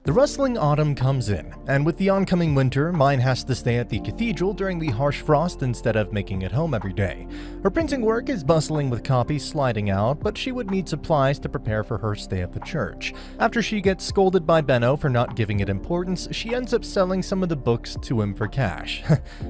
The rustling autumn comes in, and with the oncoming winter, Mine has to stay at the cathedral during the harsh frost instead of making it home every day. Her printing work is bustling with copies sliding out, but she would need supplies to prepare for her stay at the church. After she gets scolded by Benno for not giving it importance, she ends up selling some of the books to him for cash.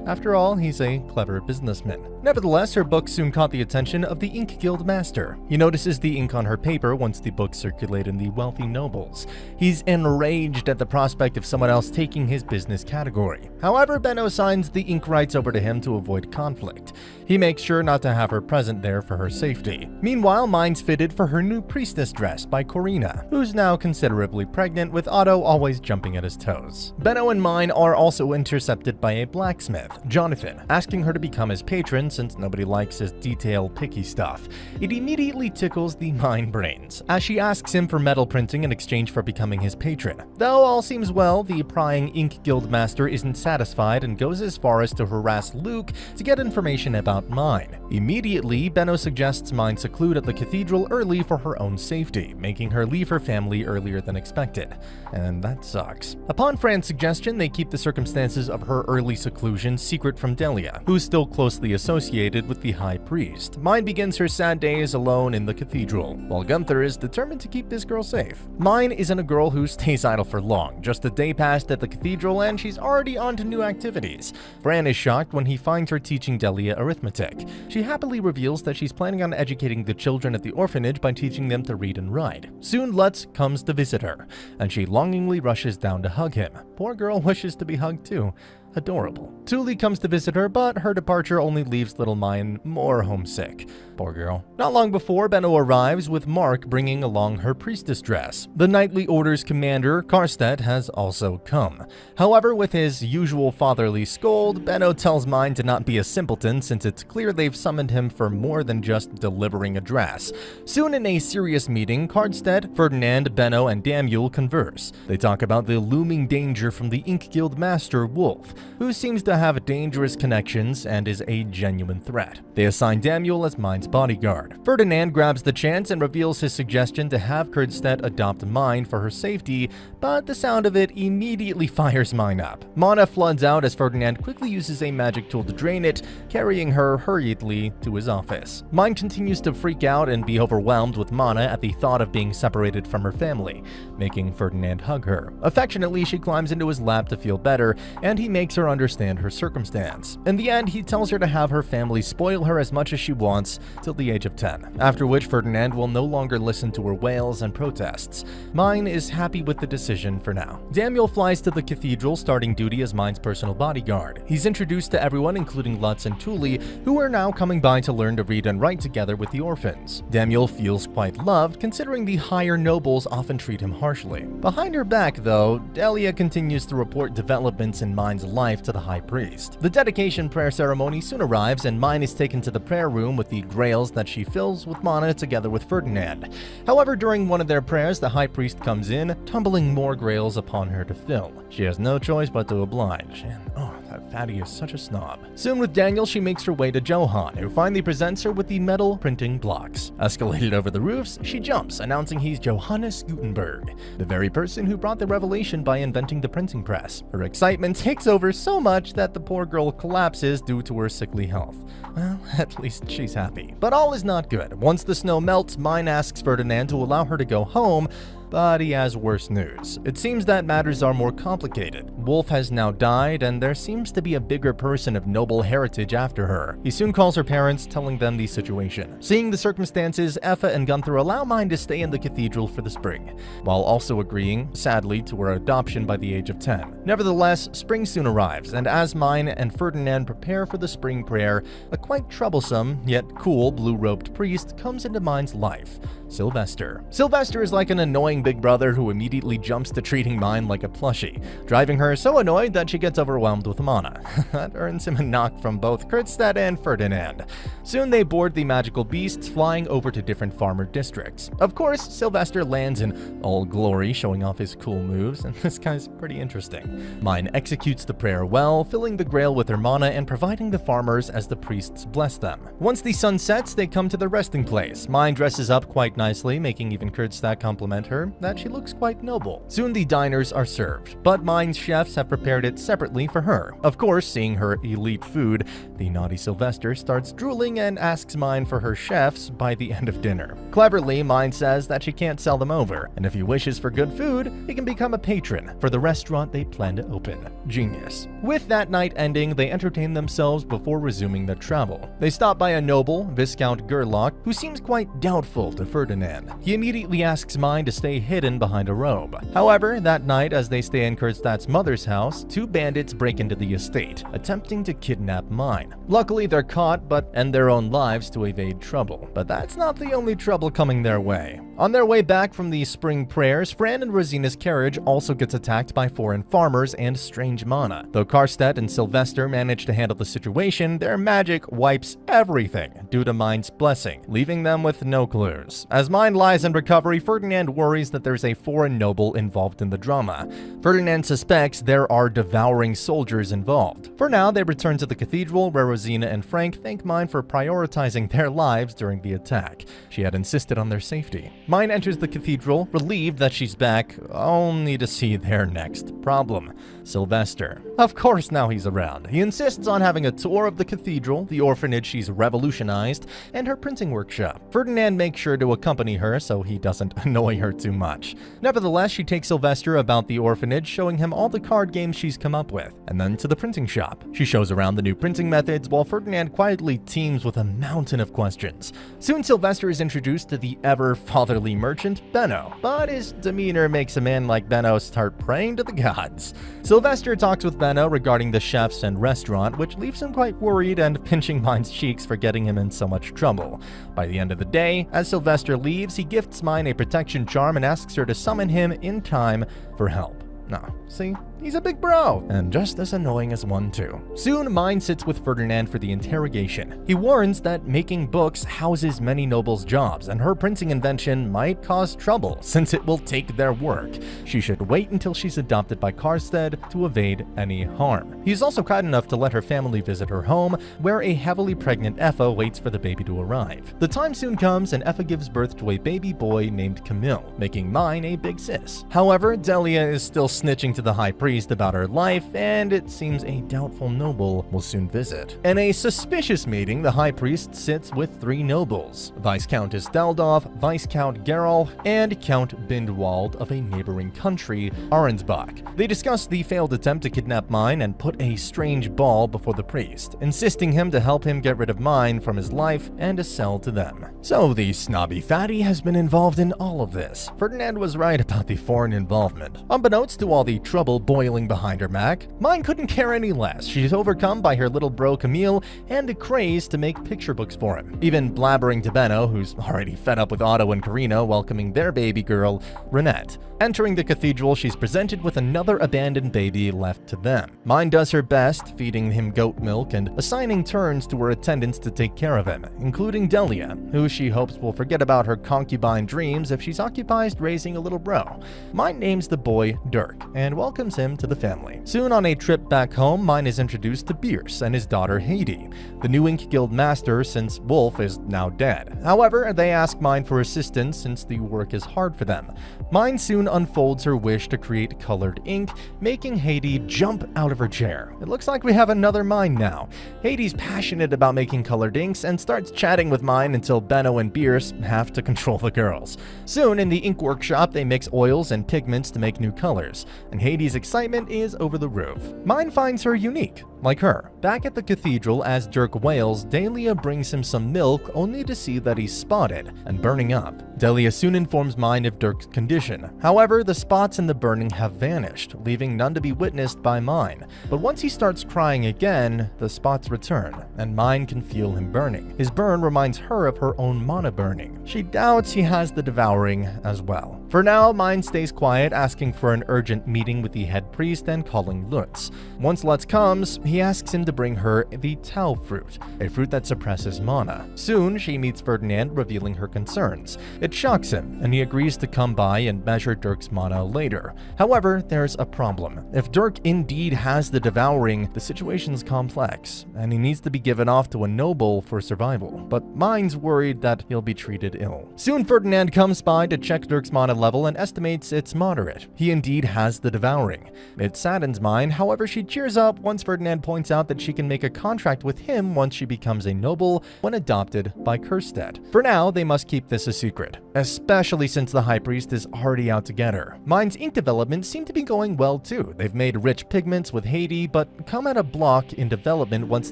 After all, he's a clever businessman. Nevertheless, her book soon caught the attention of the Ink Guild master. He notices the ink on her paper once the books circulate in the wealthy nobles. He's enraged at the prospect of someone else taking his business category. However, Benno signs the ink rights over to him to avoid conflict. He makes sure not to have her present there for her safety. Meanwhile, Mine's fitted for her new priestess dress by Corina, who's now considerably pregnant, with Otto always jumping at his toes. Benno and Mine are also intercepted by a blacksmith, Jonathan, asking her to become his patron since nobody likes his detail picky stuff. It immediately tickles the Mine brains, as she asks him for metal printing in exchange for becoming his patron. Though all seems well, the prying Ink Guild master isn't satisfied and goes as far as to harass Luke to get information about Mine. Immediately, Benno suggests Mine seclude at the cathedral early for her own safety, making her leave her family earlier than expected. And that sucks. Upon Fran's suggestion, they keep the circumstances of her early seclusion secret from Delia, who's still closely associated with the High Priest. Mine begins her sad days alone in the cathedral, while Gunther is determined to keep this girl safe. Mine isn't a girl who stays idle for long. Just a day passed at the cathedral and she's already on to new activities. Fran is shocked when he finds her teaching Delia arithmetic. She happily reveals that she's planning on educating the children at the orphanage by teaching them to read and write. Soon Lutz comes to visit her, and she longingly rushes down to hug him. Poor girl wishes to be hugged too. Adorable. Thule comes to visit her, but her departure only leaves little Mine more homesick. Poor girl. Not long before, Benno arrives with Mark bringing along her priestess dress. The Knightly Order's commander, Karstedt, has also come. However, with his usual fatherly scold, Benno tells Mine to not be a simpleton since it's clear they've summoned him for more than just delivering a dress. Soon in a serious meeting, Karstedt, Ferdinand, Benno, and Daniel converse. They talk about the looming danger from the Ink Guild master, Wolf, who seems to have dangerous connections and is a genuine threat. They assign Daniel as Mine's bodyguard. Ferdinand grabs the chance and reveals his suggestion to have Karstedt adopt Mine for her safety, but the sound of it immediately fires Mine up. Mana floods out as Ferdinand quickly uses a magic tool to drain it, carrying her hurriedly to his office. Mine continues to freak out and be overwhelmed with Mana at the thought of being separated from her family, making Ferdinand hug her. Affectionately, she climbs into his lap to feel better, and he makes her understand her circumstance. In the end, he tells her to have her family spoil her as much as she wants till the age of 10, after which Ferdinand will no longer listen to her wails and protests. Mine is happy with the decision for now. Daniel flies to the cathedral, starting duty as Mine's personal bodyguard. He's introduced to everyone, including Lutz and Thule, who are now coming by to learn to read and write together with the orphans. Daniel feels quite loved, considering the higher nobles often treat him harshly. Behind her back, though, Delia continues to report developments in Mine's life to the High Priest. The dedication prayer ceremony soon arrives, and Mine is taken to the prayer room with the grails that she fills with Mana together with Ferdinand. However, during one of their prayers, the High Priest comes in, tumbling more grails upon her to fill. She has no choice but to oblige, and that fatty is such a snob. Soon with Daniel, she makes her way to Johann, who finally presents her with the metal printing blocks. Escalated over the roofs, she jumps, announcing he's Johannes Gutenberg, the very person who brought the revelation by inventing the printing press. Her excitement takes over so much that the poor girl collapses due to her sickly health. Well, at least she's happy. But all is not good. Once the snow melts, Mine asks Ferdinand to allow her to go home, but he has worse news. It seems that matters are more complicated. Wolf has now died, and there seems to be a bigger person of noble heritage after her. He soon calls her parents, telling them the situation. Seeing the circumstances, Effa and Gunther allow Mine to stay in the cathedral for the spring, while also agreeing, sadly, to her adoption by the age of 10. Nevertheless, spring soon arrives, and as Mine and Ferdinand prepare for the spring prayer, a quite troublesome, yet cool, blue-robed priest comes into Mine's life. Sylvester. Sylvester is like an annoying big brother who immediately jumps to treating Mine like a plushie, driving her so annoyed that she gets overwhelmed with mana. That earns him a knock from both Karstedt and Ferdinand. Soon they board the magical beasts, flying over to different farmer districts. Of course, Sylvester lands in all glory, showing off his cool moves, and this guy's pretty interesting. Mine executes the prayer well, filling the grail with her mana and providing the farmers as the priests bless them. Once the sun sets, they come to their resting place. Mine dresses up quite nicely, making even Kurtzstad compliment her that she looks quite noble. Soon the diners are served, but Mine's chefs have prepared it separately for her. Of course, seeing her elite food, the naughty Sylvester starts drooling and asks Mine for her chefs by the end of dinner. Cleverly, Mine says that she can't sell them over, and if he wishes for good food, he can become a patron for the restaurant they plan to open. Genius. With that night ending, they entertain themselves before resuming their travel. They stop by a noble, Viscount Gerlach, who seems quite doubtful to Ferdinand. He immediately asks Mine to stay hidden behind a robe. However, that night, as they stay in Kurtzstadt's mother's house, two bandits break into the estate, attempting to kidnap Mine. Luckily, they're caught, but end their own lives to evade trouble. But that's not the only trouble coming their way. On their way back from the spring prayers, Fran and Rosina's carriage also gets attacked by foreign farmers and strange mana. Though Karstedt and Sylvester manage to handle the situation, their magic wipes everything due to Mine's blessing, leaving them with no clues. As Mine lies in recovery, Ferdinand worries that there's a foreign noble involved in the drama. Ferdinand suspects there are devouring soldiers involved. For now, they return to the cathedral where Rosina and Frank thank Mine for prioritizing their lives during the attack. She had insisted on their safety. Mine enters the cathedral, relieved that she's back, only to see their next problem. Sylvester. Of course now he's around. He insists on having a tour of the cathedral, the orphanage she's revolutionized, and her printing workshop. Ferdinand makes sure to accompany her so he doesn't annoy her too much. Nevertheless, she takes Sylvester about the orphanage, showing him all the card games she's come up with, and then to the printing shop. She shows around the new printing methods while Ferdinand quietly teems with a mountain of questions. Soon Sylvester is introduced to the ever-fatherly merchant, Benno, but his demeanor makes a man like Benno start praying to the gods. Sylvester talks with Benno regarding the chefs and restaurant, which leaves him quite worried and pinching Mine's cheeks for getting him in so much trouble. By the end of the day, as Sylvester leaves, he gifts Mine a protection charm and asks her to summon him in time for help. No, see? He's a big bro, and just as annoying as one too. Soon, Mine sits with Ferdinand for the interrogation. He warns that making books houses many nobles' jobs, and her printing invention might cause trouble since it will take their work. She should wait until she's adopted by Karstedt to evade any harm. He's also kind enough to let her family visit her home, where a heavily pregnant Effa waits for the baby to arrive. The time soon comes, and Effa gives birth to a baby boy named Camille, making Mine a big sis. However, Delia is still snitching to the high priest about her life, and it seems a doubtful noble will soon visit. In a suspicious meeting, the high priest sits with three nobles: Viscountess Daldov, Viscount Gerol, and Count Bindwald of a neighboring country, Arensbach. They discuss the failed attempt to kidnap Mine and put a strange ball before the priest, insisting him to help him get rid of Mine from his life and to sell to them. So the snobby fatty has been involved in all of this. Ferdinand was right about the foreign involvement. Unbeknownst to all the trouble boiling behind her back, Mine couldn't care any less. She's overcome by her little bro Camille and a craze to make picture books for him, even blabbering to Benno, who's already fed up with Otto and Karina welcoming their baby girl, Renette. Entering the cathedral, she's presented with another abandoned baby left to them. Mine does her best, feeding him goat milk and assigning turns to her attendants to take care of him, including Delia, who she hopes will forget about her concubine dreams if she's occupied raising a little bro. Mine names the boy Dirk and welcomes him to the family. Soon on a trip back home, Mine is introduced to Bierce and his daughter Heidi, the new Ink Guild master since Wolf is now dead. However, they ask Mine for assistance since the work is hard for them. Mine soon unfolds her wish to create colored ink, making Heidi jump out of her chair. It looks like we have another Mine now. Heidi's passionate about making colored inks and starts chatting with Mine until Benno and Bierce have to control the girls. Soon, in the ink workshop, they mix oils and pigments to make new colors, and Heidi's excitement is over the roof. Mine finds her unique, like her. Back at the cathedral, as Dirk wails, Delia brings him some milk only to see that he's spotted and burning up. Delia soon informs Mine of Dirk's condition. However, the spots in the burning have vanished, leaving none to be witnessed by Mine. But once he starts crying again, the spots return, and Mine can feel him burning. His burn reminds her of her own mana burning. She doubts he has the devouring as well. For now, Mine stays quiet, asking for an urgent meeting with the head priest and calling Lutz. Once Lutz comes, he asks him to bring her the Tau fruit, a fruit that suppresses mana. Soon, she meets Ferdinand, revealing her concerns. It shocks him, and he agrees to come by and measure Dirk's mana later. However, there's a problem. If Dirk indeed has the devouring, the situation's complex, and he needs to be given off to a noble for survival. But Mine's worried that he'll be treated ill. Soon, Ferdinand comes by to check Dirk's mana level and estimates it's moderate. He indeed has the devouring. It saddens Mine, however she cheers up once Ferdinand points out that she can make a contract with him once she becomes a noble when adopted by Kerstedt. For now, they must keep this a secret, especially since the High Priest is already out to get her. Mine's ink developments seem to be going well too. They've made rich pigments with Haiti, but come at a block in development once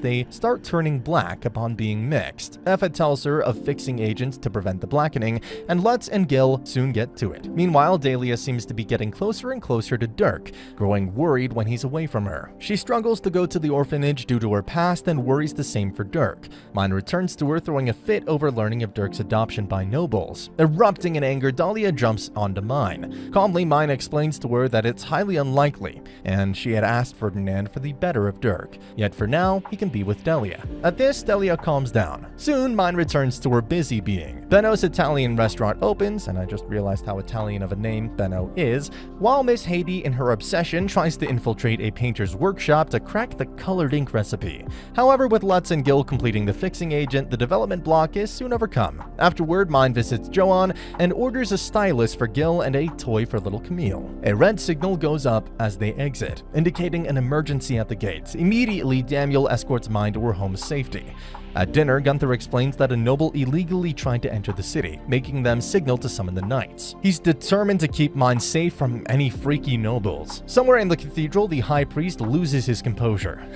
they start turning black upon being mixed. Effa tells her of fixing agents to prevent the blackening, and Lutz and Gil soon get to it. Meanwhile, Dahlia seems to be getting closer and closer to Dirk, growing worried when he's away from her. She struggles to go to the orphanage due to her past and worries the same for Dirk. Mine returns to her, throwing a fit over learning of Dirk's adoption by nobles. Erupting in anger, Dahlia jumps onto Mine. Calmly, Mine explains to her that it's highly unlikely, and she had asked Ferdinand for the better of Dirk. Yet for now, he can be with Dahlia. At this, Dahlia calms down. Soon, Mine returns to her busy being. Benno's Italian restaurant opens, and I just realized how Italian of a name Benno is, while Miss Haiti, in her obsession, tries to infiltrate a painter's workshop to crack the colored ink recipe. However, with Lutz and Gil completing the fixing agent, the development block is soon overcome. Afterward, Mine visits Joanne and orders a stylus for Gil and a toy for little Camille. A red signal goes up as they exit, indicating an emergency at the gates. Immediately, Daniel escorts Mine to her home's safety. At dinner, Gunther explains that a noble illegally tried to enter the city, making them signal to summon the knights. He's determined to keep Mine safe from any freaky nobles. Somewhere in the cathedral, the High Priest loses his composure.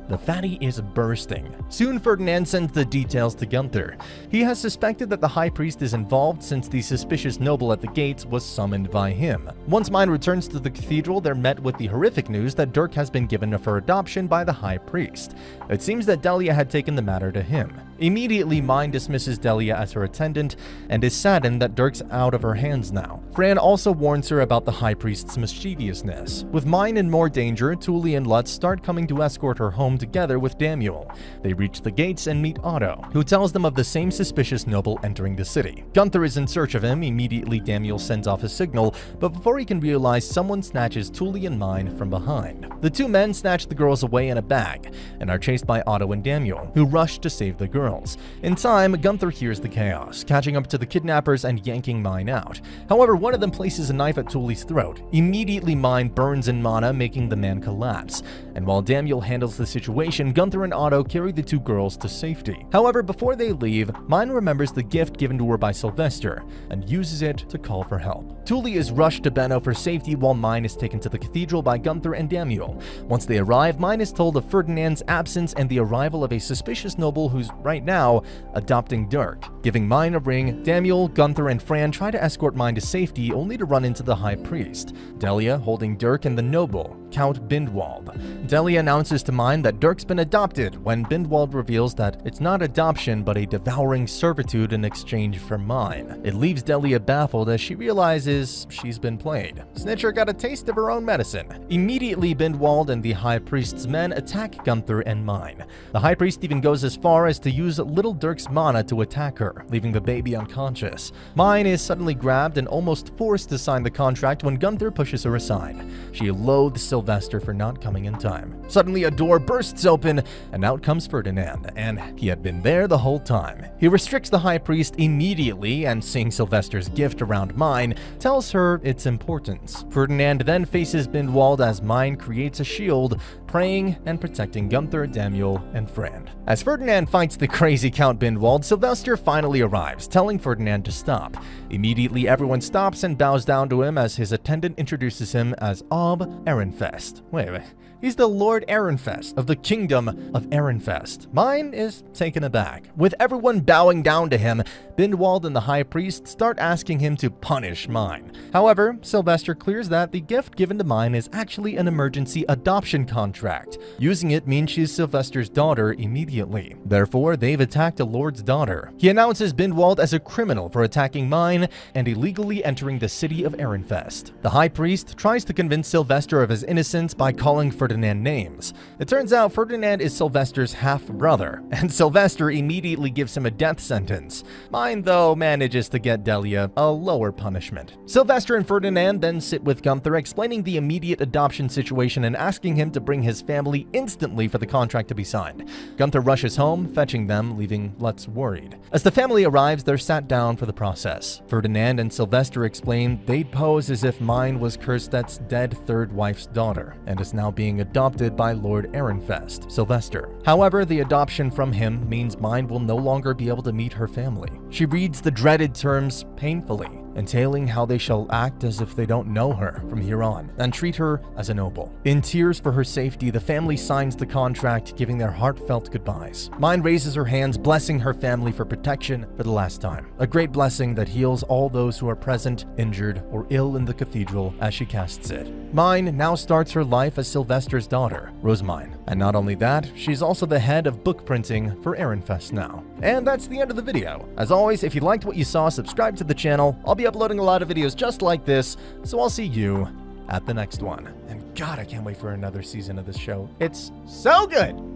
The fatty is bursting. Soon, Ferdinand sends the details to Gunther. He has suspected that the High Priest is involved since the suspicious noble at the gates was summoned by him. Once Mine returns to the cathedral, they're met with the horrific news that Dirk has been given for adoption by the High Priest. It seems that Dahlia had taken the matter to him. Immediately, Mine dismisses Dahlia as her attendant and is saddened that Dirk's out of her hands now. Fran also warns her about the High Priest's mischievousness. With Mine in more danger, Tully and Lutz start coming to escort her home together with Daniel. They reach the gates and meet Otto, who tells them of the same suspicious noble entering the city. Gunther is in search of him. Immediately, Daniel sends off a signal, but before he can realize, someone snatches Tully and Mine from behind. The two men snatch the girls away in a bag and are chased by Otto and Daniel, who rush to save the girls. In time, Gunther hears the chaos, catching up to the kidnappers and yanking Mine out. However, one of them places a knife at Tully's throat. Immediately, Mine burns in mana, making the man collapse. And while Daniel handles the situation, Gunther and Otto carry the two girls to safety. However, before they leave, Mine remembers the gift given to her by Sylvester and uses it to call for help. Tully is rushed to Benno for safety while Mine is taken to the cathedral by Gunther and Daniel. Once they arrive, Mine is told of Ferdinand's absence and the arrival of a suspicious noble who's right now adopting Dirk. Giving Mine a ring, Daniel, Gunther, and Fran try to escort Mine to safety only to run into the High Priest, Dahlia holding Dirk and the noble, Count Bindwald. Dahlia announces to Mine that Dirk's been adopted when Bindwald reveals that it's not adoption but a devouring servitude in exchange for Mine. It leaves Dahlia baffled as she realizes she's been played. Snitcher got a taste of her own medicine. Immediately, Bindwald and the High Priest's men attack Gunther and Mine. The High Priest even goes as far as to use little Dirk's mana to attack her, leaving the baby unconscious. Mine is suddenly grabbed and almost forced to sign the contract when Gunther pushes her aside. She loathes Sylvester for not coming in time. Suddenly, a door bursts open, and out comes Ferdinand, and he had been there the whole time. He restricts the High Priest immediately, and seeing Sylvester's gift around Mine, tells her its importance. Ferdinand then faces Bindwald as Mine creates a shield, praying and protecting Gunther, Daniel, and Fran. As Ferdinand fights the crazy Count Bindwald, Sylvester finally arrives, telling Ferdinand to stop. Immediately, everyone stops and bows down to him as his attendant introduces him as Ob Ehrenfest. Ehrenfest. Wait. He's the Lord Ehrenfest of the Kingdom of Ehrenfest. Mine is taken aback. With everyone bowing down to him, Bindwald and the High Priest start asking him to punish Mine. However, Sylvester clears that the gift given to Mine is actually an emergency adoption contract. Using it means she's Sylvester's daughter immediately. Therefore, they've attacked a lord's daughter. He announces Bindwald as a criminal for attacking Mine and illegally entering the city of Ehrenfest. The High Priest tries to convince Sylvester of his innocence by calling Ferdinand names. It turns out Ferdinand is Sylvester's half-brother, and Sylvester immediately gives him a death sentence. Mine, though, manages to get Delia a lower punishment. Sylvester and Ferdinand then sit with Gunther, explaining the immediate adoption situation and asking him to bring his family instantly for the contract to be signed. Gunther rushes home, fetching them, leaving Lutz worried. As the family arrives, they're sat down for the process. Ferdinand and Sylvester explain they'd pose as if Mine was Kerstedt's dead third wife's daughter, and is now being adopted by Lord Ehrenfest, Sylvester. However, the adoption from him means Mine will no longer be able to meet her family. She reads the dreaded terms painfully, entailing how they shall act as if they don't know her from here on, and treat her as a noble. In tears for her safety, the family signs the contract, giving their heartfelt goodbyes. Mine raises her hands, blessing her family for protection for the last time. A great blessing that heals all those who are present, injured, or ill in the cathedral as she casts it. Mine now starts her life as Sylvester's daughter, Rosamine. And not only that, she's also the head of book printing for Ehrenfest now. And that's the end of the video. As always, if you liked what you saw, subscribe to the channel. I'll be uploading a lot of videos just like this, so I'll see you at the next one. And God, I can't wait for another season of this show. It's so good!